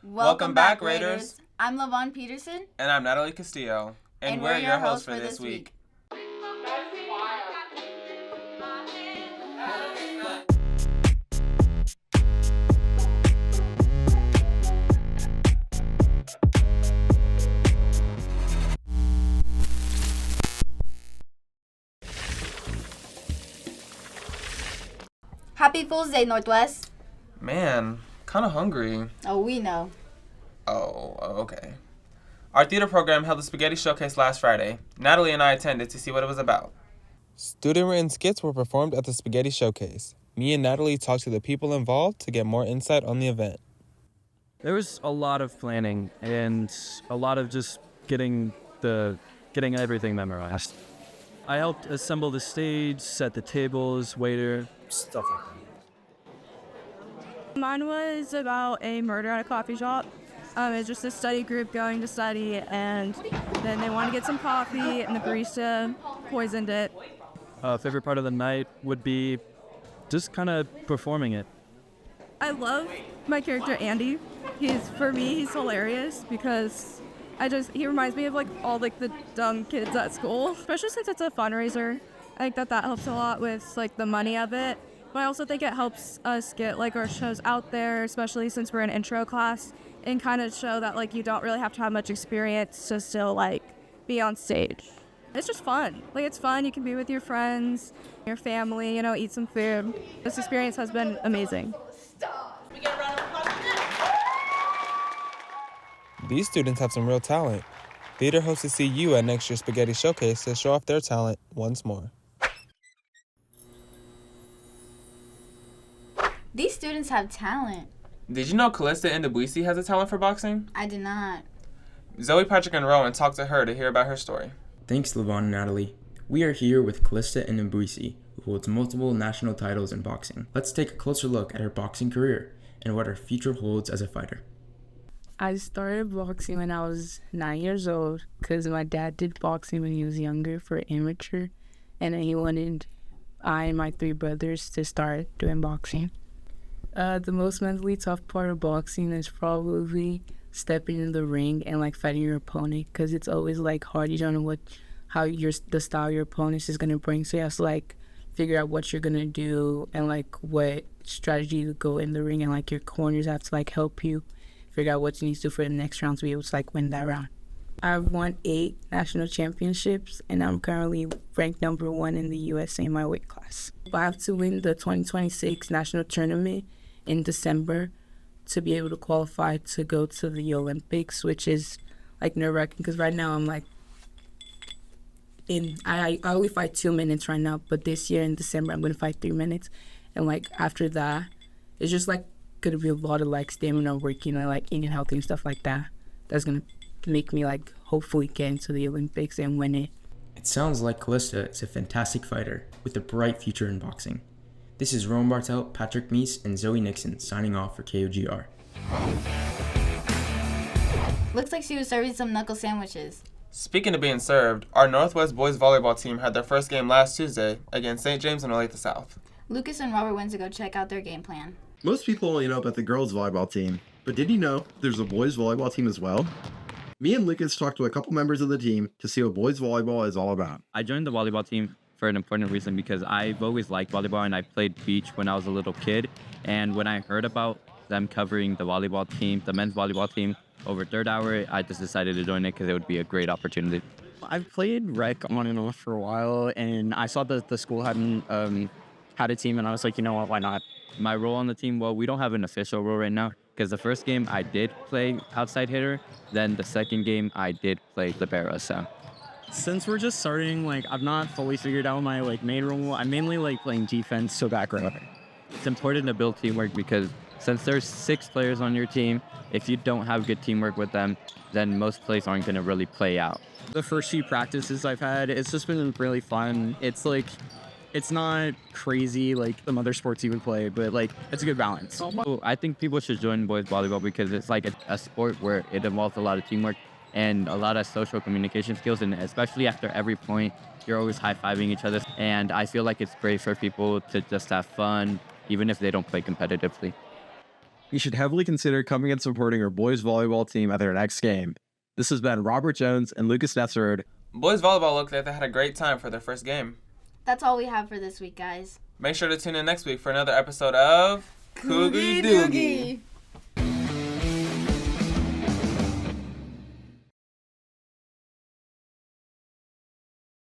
Welcome back, Raiders. I'm Lavon Peterson. And I'm Natalie Castillo. And we're your hosts for this week. Happy Fool's Day, Northwest. Man, kind of hungry. Oh, we know. Oh, okay. Our theater program held a spaghetti showcase last Friday. Natalie and I attended to see what it was about. Student-written skits were performed at the spaghetti showcase. Me and Natalie talked to the people involved to get more insight on the event. There was a lot of planning and a lot of just getting everything memorized. I helped assemble the stage, set the tables, waiter, stuff like that. Mine was about a murder at a coffee shop. It's just a study group going to study, and then they want to get some coffee, and the barista poisoned it. Favorite part of the night would be just kind of performing it. I love my character Andy. He's hilarious because he reminds me of all the dumb kids at school, especially since it's a fundraiser. I think that helps a lot with the money of it. But I also think it helps us get our shows out there, especially since we're an intro class, and kind of show that you don't really have to have much experience to still be on stage. It's just fun. It's fun. You can be with your friends, your family, eat some food. This experience has been amazing. These students have some real talent. Theater hopes to see you at next year's Spaghetti Showcase to show off their talent once more. These students have talent. Did you know Callista Ndubuisi has a talent for boxing? I did not. Zoe, Patrick, and Rowan talked to her to hear about her story. Thanks, Lavon and Natalie. We are here with Callista Ndubuisi, who holds multiple national titles in boxing. Let's take a closer look at her boxing career and what her future holds as a fighter. I started boxing when I was 9 years old because my dad did boxing when he was younger for amateur, and then he wanted I and my 3 brothers to start doing boxing. The most mentally tough part of boxing is probably stepping in the ring and fighting your opponent, because it's always hard. You don't know the style your opponent is gonna bring, so you have to figure out what you're gonna do and what strategy to go in the ring, and your corners have to help you figure out what you need to do for the next round to be able to win that round. I've won 8 national championships, and I'm currently ranked number 1 in the USA in my weight class. I have to win the 2026 national tournament in December to be able to qualify to go to the Olympics, which is nerve-wracking because right now I'm I only fight 2 minutes right now, but this year in December I'm going to fight 3 minutes, and after that it's just going to be a lot of stamina work, eating healthy and stuff like that. That's going to make me hopefully get into the Olympics and win it. It sounds like Callista is a fantastic fighter with a bright future in boxing. This is Rowan Bartel, Patrick Meese, and Zoe Nixon signing off for KOGR. Looks like she was serving some knuckle sandwiches. Speaking of being served, our Northwest boys volleyball team had their first game last Tuesday against St. James and Olathe South. Lucas and Robert went to go check out their game plan. Most people only know about the girls' volleyball team, but did you know there's a boys' volleyball team as well? Me and Lucas talked to a couple members of the team to see what boys' volleyball is all about. I joined the volleyball team for an important reason because I've always liked volleyball and I played beach when I was a little kid. And when I heard about them covering the volleyball team, the men's volleyball team, over third hour, I just decided to join it because it would be a great opportunity. I've played rec on and off for a while, and I saw that the school hadn't had a team, and I was like, you know what, why not? My role on the team, well, we don't have an official role right now because the first game I did play outside hitter, then the second game I did play libero, so. Since we're just starting, I've not fully figured out my main role. I'm mainly playing defense, so back row. It's important to build teamwork because since there's 6 players on your team, if you don't have good teamwork with them, then most plays aren't going to really play out. The first few practices I've had, it's just been really fun. It's it's not crazy like some other sports you would play, but it's a good balance. I think people should join boys volleyball because it's a sport where it involves a lot of teamwork and a lot of social communication skills, and especially after every point, you're always high-fiving each other. And I feel like it's great for people to just have fun, even if they don't play competitively. you should heavily consider coming and supporting our boys volleyball team at their next game. This has been Robert Jones and Lucas Nessard. Boys volleyball looked like they had a great time for their first game. That's all we have for this week, guys. Make sure to tune in next week for another episode of Cougar Doogie.